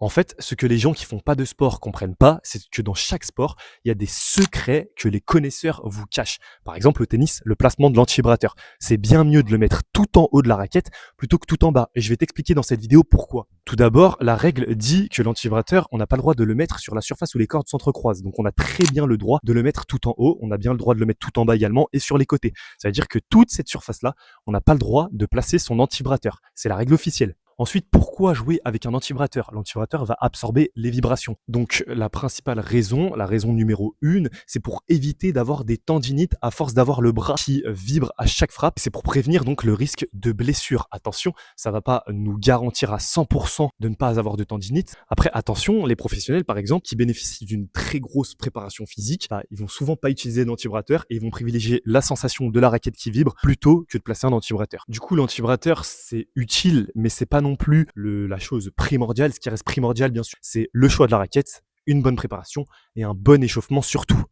En fait, ce que les gens qui font pas de sport comprennent pas, c'est que dans chaque sport, il y a des secrets que les connaisseurs vous cachent. Par exemple, au tennis, le placement de l'antivibrateur. C'est bien mieux de le mettre tout en haut de la raquette plutôt que tout en bas. Et je vais t'expliquer dans cette vidéo pourquoi. Tout d'abord, la règle dit que l'antivibrateur, on n'a pas le droit de le mettre sur la surface où les cordes s'entrecroisent. Donc on a très bien le droit de le mettre tout en haut, on a bien le droit de le mettre tout en bas également et sur les côtés. Ça veut dire que toute cette surface-là, on n'a pas le droit de placer son antivibrateur. C'est la règle officielle. Ensuite, pourquoi jouer avec un antivibrateur? L'antivibrateur va absorber les vibrations. Donc, la principale raison, la raison numéro 1, c'est pour éviter d'avoir des tendinites à force d'avoir le bras qui vibre à chaque frappe. C'est pour prévenir donc le risque de blessure. Attention, ça va pas nous garantir à 100% de ne pas avoir de tendinite. Après, attention, les professionnels, par exemple, qui bénéficient d'une très grosse préparation physique, ils vont souvent pas utiliser d'antivibrateur et ils vont privilégier la sensation de la raquette qui vibre plutôt que de placer un antivibrateur. Du coup, l'antivibrateur, c'est utile, mais c'est pas non plus la chose primordiale. Ce qui reste primordial, bien sûr, c'est le choix de la raquette, une bonne préparation et un bon échauffement surtout.